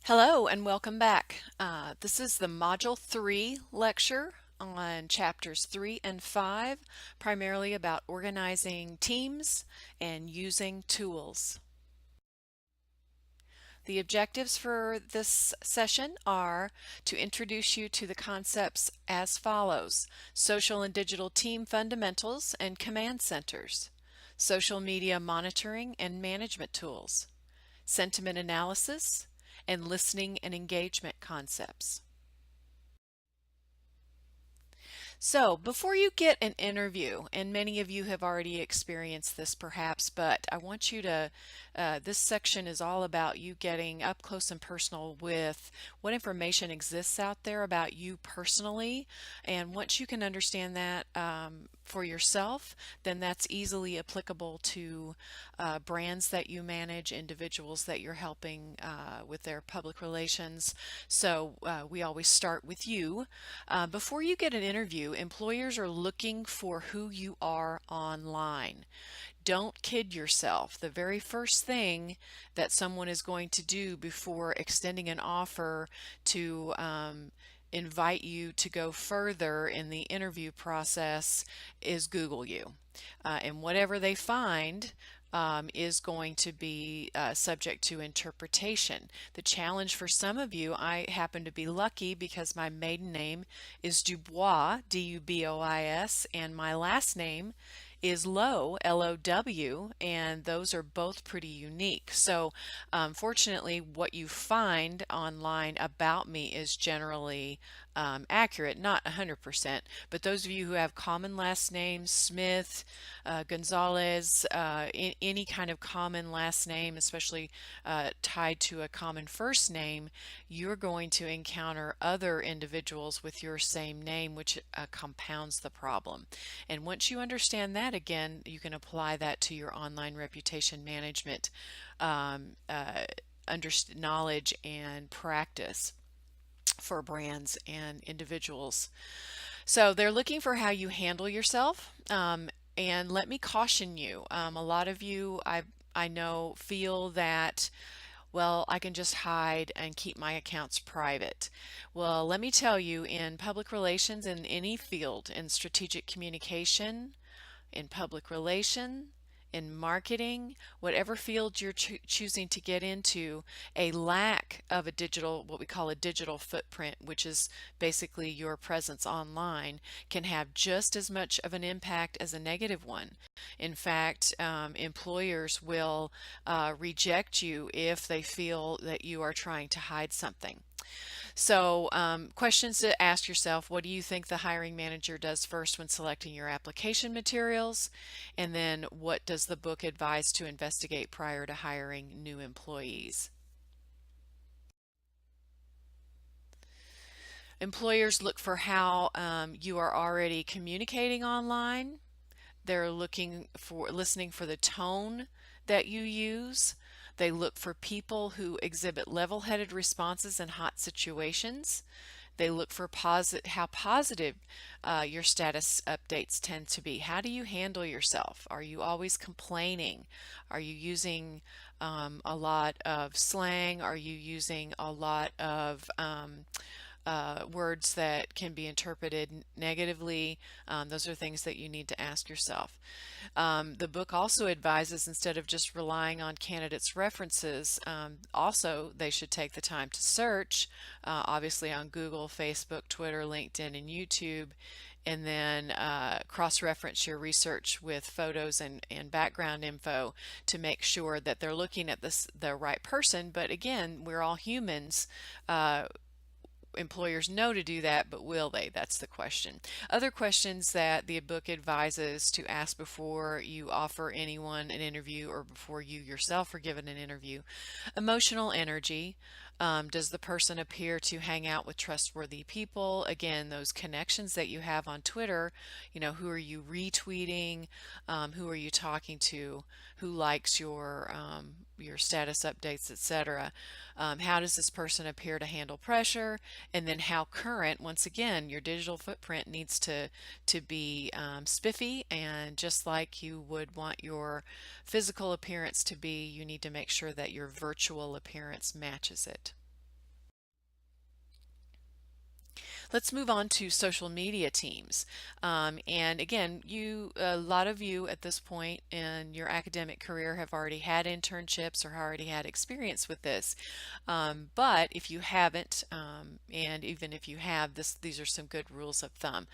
Hello and welcome back. This is the Module 3 lecture on chapters 3 and 5, primarily about organizing teams and using tools. The objectives for this session are to introduce you to the concepts as follows: social and digital team fundamentals and command centers, social media monitoring and management tools, sentiment analysis, and listening and engagement concepts. So before you get an interview, and many of you have already experienced this perhaps, but I want you to, this section is all about you getting up close and personal with what information exists out there about you personally. And once you can understand that for yourself, then that's easily applicable to brands that you manage, individuals that you're helping with their public relations. So we always start with you. Before you get an interview, employers are looking for who you are online. Don't kid yourself. The very first thing that someone is going to do before extending an offer to invite you to go further in the interview process is Google you. And whatever they find is going to be subject to interpretation. The challenge for some of you, I happen to be lucky because my maiden name is Dubois, D-U-B-O-I-S, and my last name is Low, L-O-W, and those are both pretty unique. So fortunately, what you find online about me is generally accurate, not 100%, but those of you who have common last names, Smith, Gonzalez, any kind of common last name, especially tied to a common first name, you're going to encounter other individuals with your same name, which compounds the problem. And once you understand that, again, you can apply that to your online reputation management knowledge and practice for brands and individuals. So they're looking for how you handle yourself. And let me caution you, a lot of you I know feel that, well, I can just hide and keep my accounts private. Well, let me tell you, in public relations, in any field, in strategic communication, in public relation, in marketing, whatever field you're choosing to get into, a lack of a digital, what we call a digital footprint, which is basically your presence online, can have just as much of an impact as a negative one. In fact, employers will reject you if they feel that you are trying to hide something. So questions to ask yourself: what do you think the hiring manager does first when selecting your application materials? And then what does the book advise to investigate prior to hiring new employees? Employers look for how you are already communicating online. They're listening for the tone that you use. They look for people who exhibit level-headed responses in hot situations. They look for how positive your status updates tend to be. How do you handle yourself? Are you always complaining? Are you using a lot of slang? Are you using a lot of words that can be interpreted negatively? Those are things that you need to ask yourself. The book also advises, instead of just relying on candidates' references, also they should take the time to search, obviously on Google, Facebook, Twitter, LinkedIn, and YouTube, and then cross-reference your research with photos and background info to make sure that they're looking at the right person. But again, we're all humans. Employers know to do that, but will they? That's the question. Other questions that the book advises to ask before you offer anyone an interview or before you yourself are given an interview: emotional energy. Does the person appear to hang out with trustworthy people? Again, those connections that you have on Twitter, who are you retweeting? Who are you talking to? Who likes your status updates, etc.? How does this person appear to handle pressure? And then how current? Once again, your digital footprint needs to be spiffy, and just like you would want your physical appearance to be, you need to make sure that your virtual appearance matches it. Let's move on to social media teams. And again, a lot of you at this point in your academic career have already had internships or already had experience with this. But if you haven't, and even if you have, these are some good rules of thumb.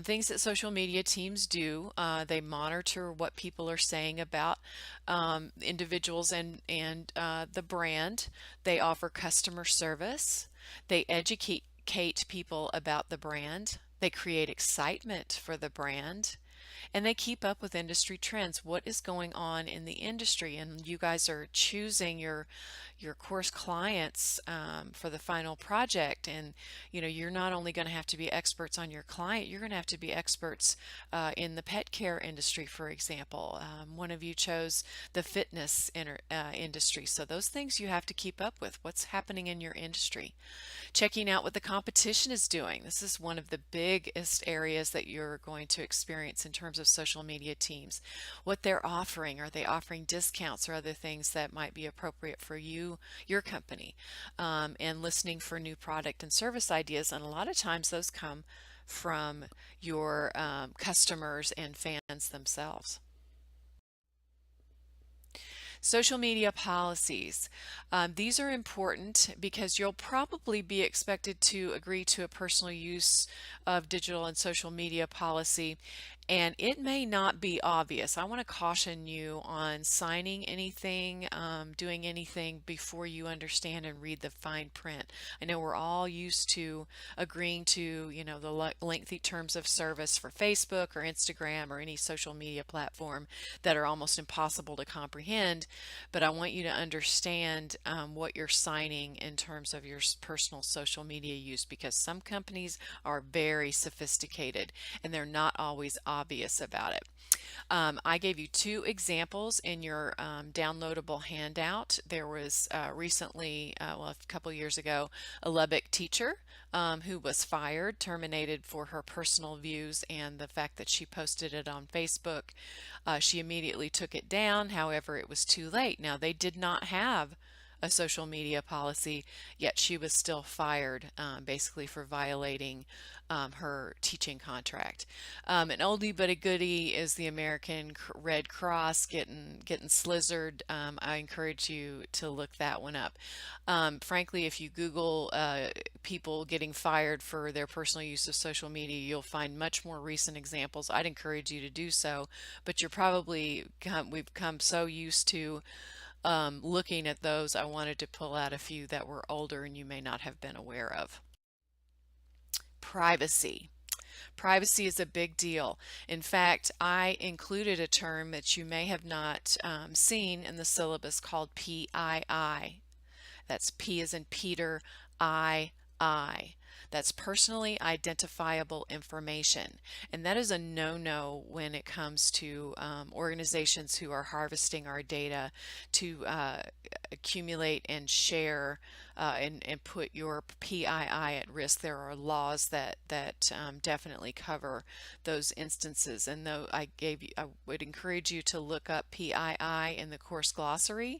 Things that social media teams do, they monitor what people are saying about individuals and the brand. They offer customer service. They educate people about the brand. They create excitement for the brand, and they keep up with industry trends. What is going on in the industry? And you guys are choosing your course clients for the final project. And you're not only going to have to be experts on your client, you're going to have to be experts in the pet care industry, for example. One of you chose the fitness industry, so those things you have to keep up with. What's happening in your industry? Checking out what the competition is doing. This is one of the biggest areas that you're going to experience in terms of social media teams. What they're offering. Are they offering discounts or other things that might be appropriate for you, your company? And listening for new product and service ideas. And a lot of times those come from your customers and fans themselves. Social media policies. These are important because you'll probably be expected to agree to a personal use of digital and social media policy, and it may not be obvious. I want to caution you on signing anything, doing anything before you understand and read the fine print. I know we're all used to agreeing to, the lengthy terms of service for Facebook or Instagram or any social media platform that are almost impossible to comprehend, but I want you to understand what you're signing in terms of your personal social media use, because some companies are very sophisticated and they're not always obvious about it. I gave you two examples in your downloadable handout. There was recently, well, a couple years ago, a Lubbock teacher who was fired, terminated for her personal views and the fact that she posted it on Facebook. She immediately took it down. However, it was too late. Now, they did not have a social media policy, yet she was still fired, basically for violating her teaching contract. An oldie but a goodie is the American Red Cross getting slizzard. I encourage you to look that one up. Frankly, if you Google people getting fired for their personal use of social media, you'll find much more recent examples. I'd encourage you to do so, but we've come so used to looking at those. I wanted to pull out a few that were older and you may not have been aware of. Privacy. Privacy is a big deal. In fact, I included a term that you may have not seen in the syllabus called PII. That's P as in Peter, I. That's personally identifiable information. And that is a no-no when it comes to organizations who are harvesting our data to accumulate and share and put your PII at risk. There are laws that definitely cover those instances. And though I would encourage you to look up PII in the course glossary,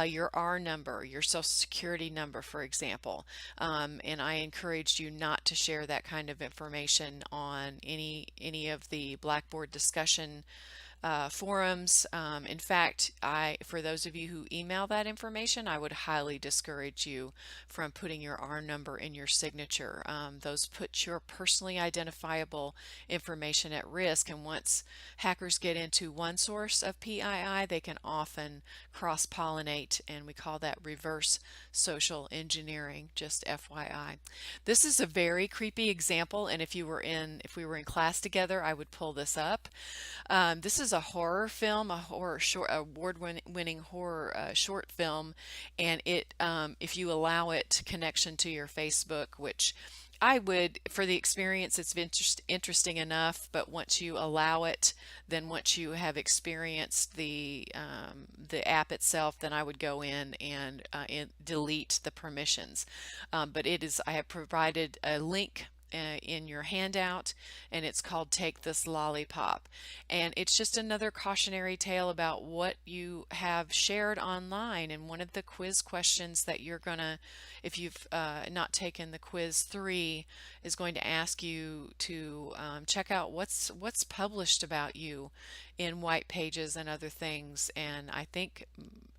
your R number, your Social Security number, for example. And I encouraged you not to share that kind of information on any of the Blackboard discussion forums. In fact, for those of you who email that information, I would highly discourage you from putting your R number in your signature. Those put your personally identifiable information at risk, and once hackers get into one source of PII, they can often cross-pollinate, and we call that reverse social engineering, just FYI. This is a very creepy example, and if we were in class together, I would pull this up. This is a horror film, a horror short, award-winning horror short film, and if you allow it connection to your Facebook, which I would, for the experience, it's interesting enough, but once you allow it, then once you have experienced the app itself, then I would go in and delete the permissions. But I have provided a link in your handout, and it's called Take This Lollipop. And it's just another cautionary tale about what you have shared online. And one of the quiz questions that you're gonna, if you've not taken the quiz 3, is going to ask you to check out what's published about you in white pages and other things. And I think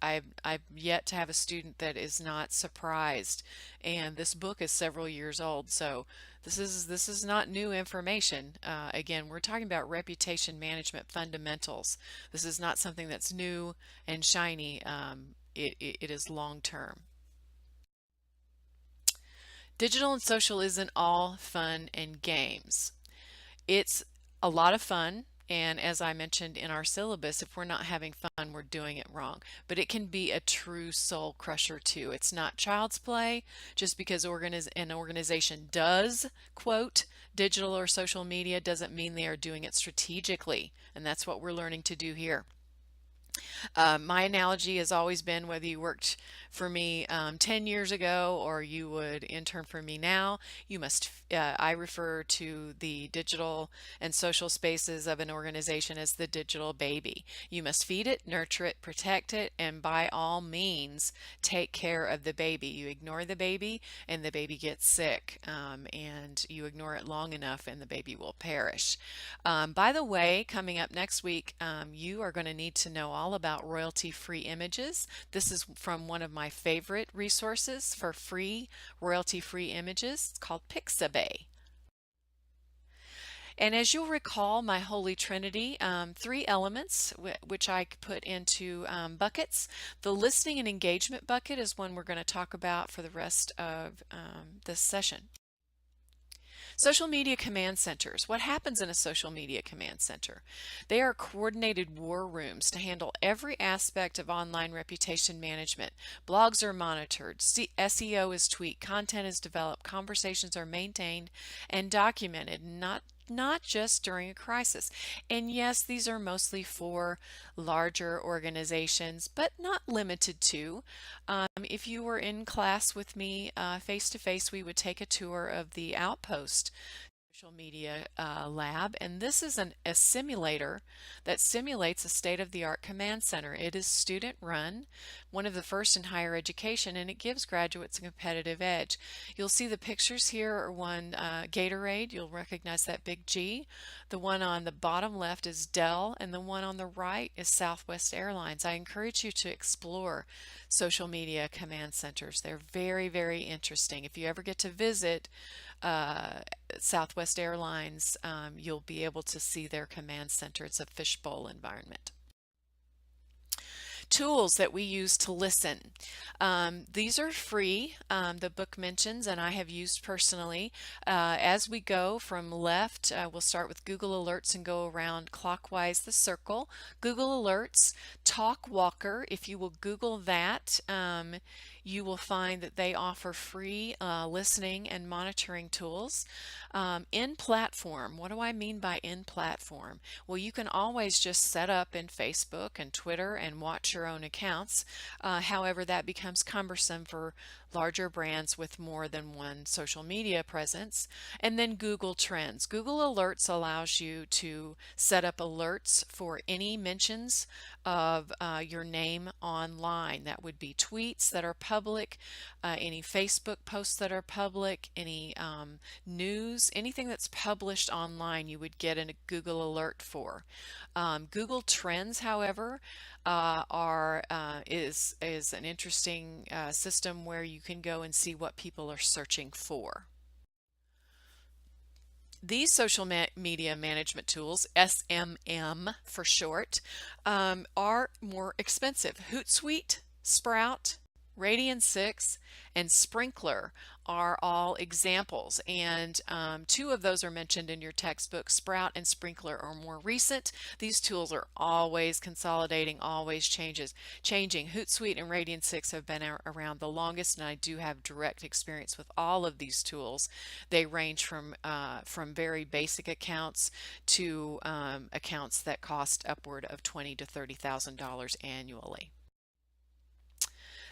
I've yet to have a student that is not surprised. And this book is several years old, so this is not new information. Again, we're talking about reputation management fundamentals. This is not something that's new and shiny. It is long term. Digital and social isn't all fun and games. It's a lot of fun, and as I mentioned in our syllabus, if we're not having fun, we're doing it wrong. But it can be a true soul crusher too. It's not child's play. Just because an organization does quote digital or social media doesn't mean they are doing it strategically, and that's what we're learning to do here. My analogy has always been, whether you worked for me 10 years ago or you would intern for me now, I refer to the digital and social spaces of an organization as the digital baby. You must feed it, nurture it, protect it, and by all means, take care of the baby. You ignore the baby and the baby gets sick, and you ignore it long enough and the baby will perish. By the way, coming up next week, you are going to need to know all about royalty-free images. This is from one of my favorite resources for free royalty-free images. It's called Pixabay. And as you'll recall, my Holy Trinity, 3 elements which I put into buckets. The listening and engagement bucket is one we're going to talk about for the rest of this session. Social media command centers. What happens in a social media command center? They are coordinated war rooms to handle every aspect of online reputation management. Blogs are monitored, SEO is tweaked, content is developed, conversations are maintained and documented, not just during a crisis. And yes, these are mostly for larger organizations, but not limited to. If you were in class with me face to face, we would take a tour of the Outpost social media lab, and this is a simulator that simulates a state-of-the-art command center. It is student run, one of the first in higher education, and it gives graduates a competitive edge. You'll see the pictures here are one Gatorade. You'll recognize that big G. The one on the bottom left is Dell, and the one on the right is Southwest Airlines. I encourage you to explore social media command centers. They're very, very interesting. If you ever get to visit Southwest Airlines, you'll be able to see their command center. It's a fishbowl environment. Tools that we use to listen. These are free, the book mentions, and I have used personally. As we go from left, we'll start with Google Alerts and go around clockwise the circle. Google Alerts, Talk Walker, if you will Google that, you will find that they offer free listening and monitoring tools. In platform, what do I mean by in platform? Well, you can always just set up in Facebook and Twitter and watch your own accounts. However, that becomes cumbersome for larger brands with more than one social media presence. And then Google Trends. Google Alerts allows you to set up alerts for any mentions of your name online. That would be tweets that are public, any Facebook posts that are public, any news, anything that's published online you would get a Google alert for. Google Trends, however, is an interesting system where you can go and see what people are searching for. These social media management tools, SMM for short, are more expensive. Hootsuite, Sprout, Radian6, and Sprinkler are all examples, and 2 of those are mentioned in your textbook. Sprout and Sprinkler are more recent. These tools are always consolidating, always changing. Hootsuite and Radian6 have been around the longest, and I do have direct experience with all of these tools. They range from very basic accounts to accounts that cost upward of $20,000 to $30,000 annually.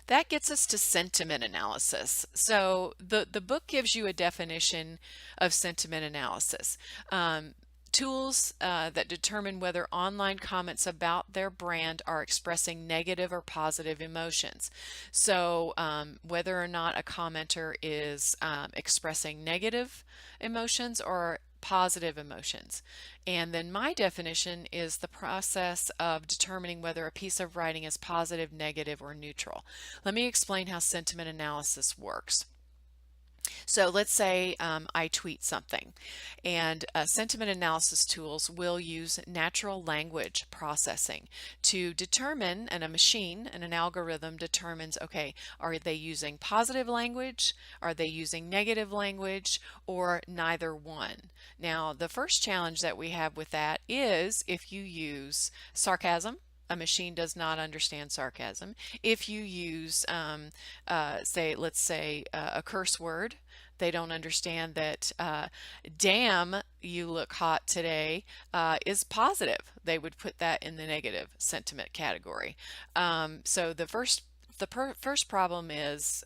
That gets us to sentiment analysis. So the book gives you a definition of sentiment analysis. Tools that determine whether online comments about their brand are expressing negative or positive emotions. So whether or not a commenter is expressing negative emotions or positive emotions. And then my definition is the process of determining whether a piece of writing is positive, negative, or neutral. Let me explain how sentiment analysis works. So let's say I tweet something, and sentiment analysis tools will use natural language processing to determine, and a machine and an algorithm determines, okay, are they using positive language? Are they using negative language? Or neither one? Now, the first challenge that we have with that is if you use sarcasm. A machine does not understand sarcasm. If you use, let's say, a curse word, they don't understand that damn, you look hot today is positive. They would put that in the negative sentiment category. So the first problem is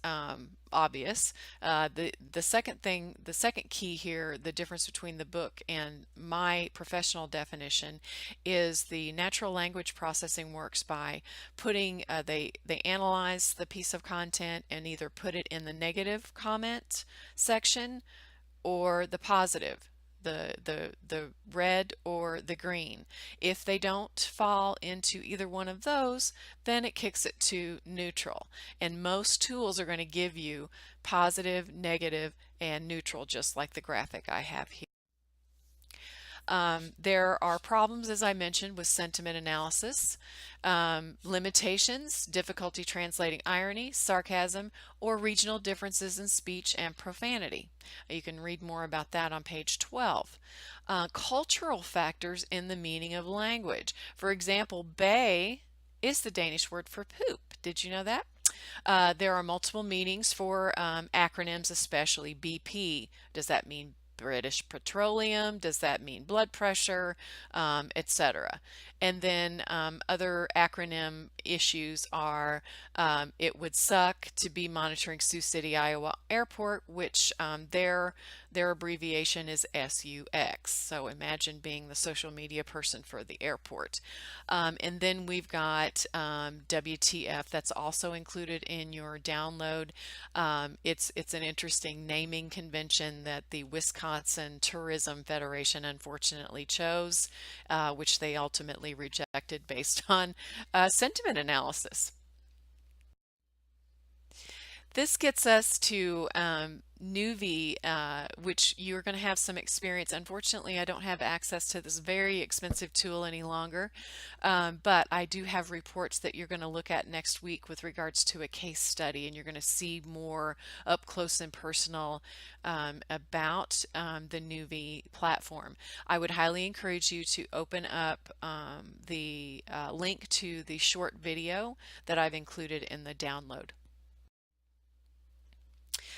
obvious. The second thing, the second key here, the difference between the book and my professional definition is the natural language processing works by putting they analyze the piece of content and either put it in the negative comment section or the positive, the red or the green. If they don't fall into either one of those, then it kicks it to neutral. And most tools are going to give you positive, negative, and neutral, just like the graphic I have here. There are problems, as I mentioned, with sentiment analysis, limitations, difficulty translating irony, sarcasm, or regional differences in speech and profanity. You can read more about that on page 12. Cultural factors in the meaning of language. For example, bay is the Danish word for poop. Did you know that? There are multiple meanings for acronyms, especially BP. Does that mean British Petroleum? Does that mean blood pressure, etc.? And then other acronym issues are it would suck to be monitoring Sioux City, Iowa Airport, which their abbreviation is SUX. So imagine being the social media person for the airport. And then we've got WTF, that's also included in your download. It's an interesting naming convention that the Wisconsin Tourism Federation unfortunately chose, which they ultimately rejected based on sentiment analysis. This gets us to Nuvi, which you're going to have some experience. Unfortunately, I don't have access to this very expensive tool any longer, but I do have reports that you're going to look at next week with regards to a case study, and you're going to see more up close and personal about the Nuvi platform. I would highly encourage you to open up the link to the short video that I've included in the download.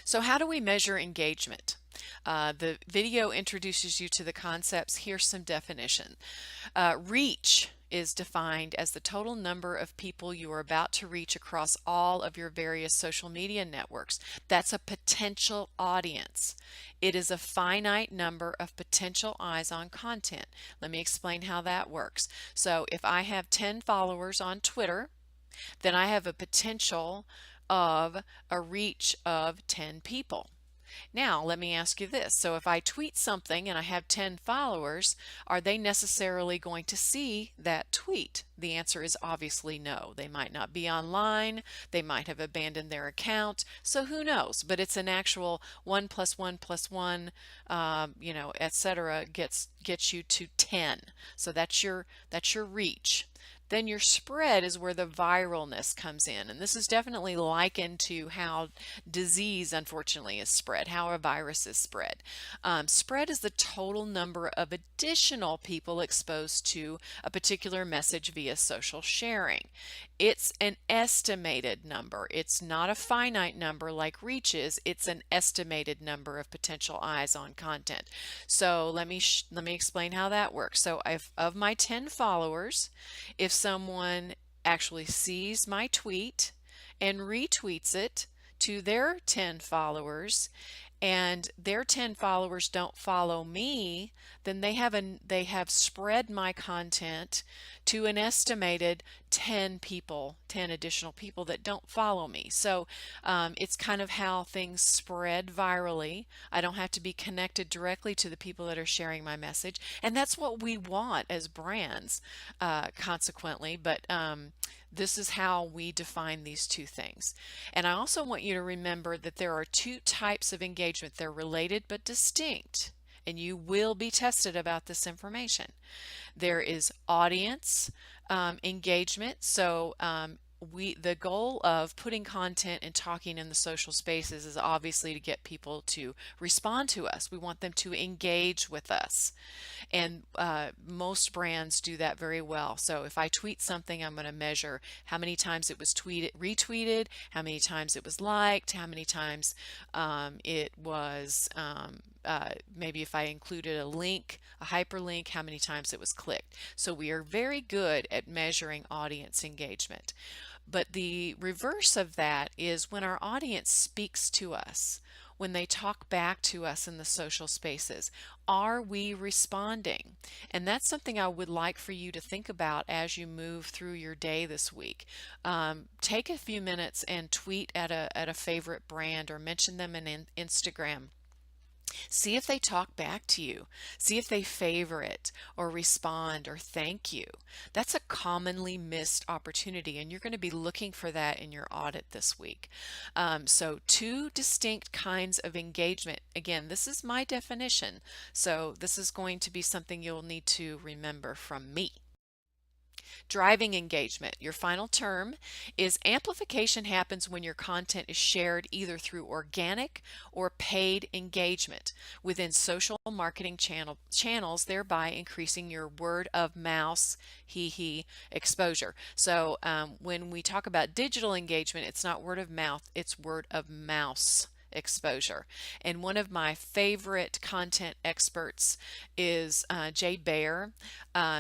So how do we measure engagement? The video introduces you to the concepts. Here's some definition. Reach is defined as the total number of people you are about to reach across all of your various social media networks. That's a potential audience. It is a finite number of potential eyes on content. Let me explain how that works. So if I have 10 followers on Twitter, then I have a potential of a reach of 10 people. Now, let me ask you this. So if I tweet something and I have 10 followers, are they necessarily going to see that tweet? The answer is obviously no. They might not be online. They might have abandoned their account. So who knows? But it's an actual 1 plus 1 plus 1, etc. gets you to 10. So that's your reach. Then your spread is where the viralness comes in. And this is definitely likened to how disease, unfortunately, is spread, how a virus is spread. Spread is the total number of additional people exposed to a particular message via social sharing. It's an estimated number. It's not a finite number like reach is. It's an estimated number of potential eyes on content. So let me explain how that works. So of my 10 followers, if someone actually sees my tweet and retweets it to their 10 followers, and their 10 followers don't follow me, then they have spread my content to an estimated 10 people, 10 additional people that don't follow me. So it's kind of how things spread virally. I don't have to be connected directly to the people that are sharing my message, and that's what we want as brands, consequently. But this is how we define these two things. And I also want you to remember that there are two types of engagement. They're related but distinct, and you will be tested about this information. There is audience engagement. So the goal of putting content and talking in the social spaces is obviously to get people to respond to us. We want them to engage with us, and most brands do that very well. So if I tweet something, I'm going to measure how many times it was retweeted, how many times it was liked, how many times it was maybe if I included a link, a hyperlink, how many times it was clicked. So we are very good at measuring audience engagement. But the reverse of that is when our audience speaks to us, when they talk back to us in the social spaces, are we responding? And that's something I would like for you to think about as you move through your day this week. Take a few minutes and tweet at a favorite brand, or mention them in Instagram. See if they talk back to you. See if they favor it or respond or thank you. That's a commonly missed opportunity, and you're going to be looking for that in your audit this week. So two distinct kinds of engagement. Again, this is my definition, so this is going to be something you'll need to remember from me. Driving engagement. Your final term is amplification happens when your content is shared either through organic or paid engagement within social marketing channels, thereby increasing your word of mouth exposure. So when we talk about digital engagement, it's not word of mouth, it's word of mouse exposure. And one of my favorite content experts is Jay Baer.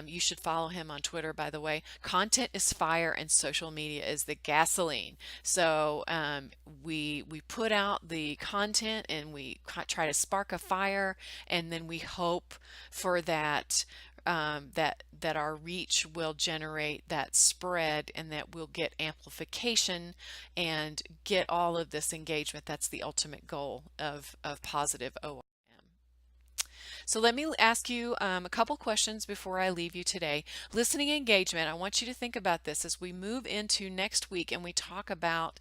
You should follow him on Twitter, by the way. Content is fire and social media is the gasoline. So we put out the content and we try to spark a fire, and then we hope for that that our reach will generate that spread, and that we'll get amplification and get all of this engagement. That's the ultimate goal of positive ORM. So let me ask you a couple questions before I leave you today. Listening engagement, I want you to think about this as we move into next week and we talk about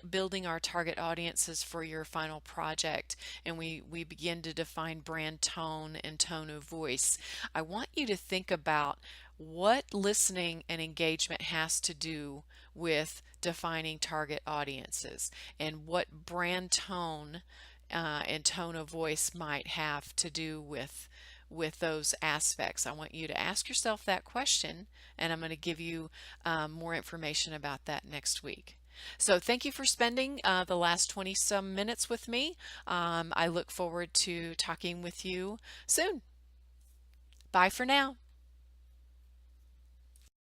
building our target audiences for your final project, and we begin to define brand tone and tone of voice. I want you to think about what listening and engagement has to do with defining target audiences, and what brand tone and tone of voice might have to do with those aspects. I want you to ask yourself that question, and I'm going to give you more information about that next week. So thank you for spending the last 20 some minutes with me. I look forward to talking with you soon. Bye for now.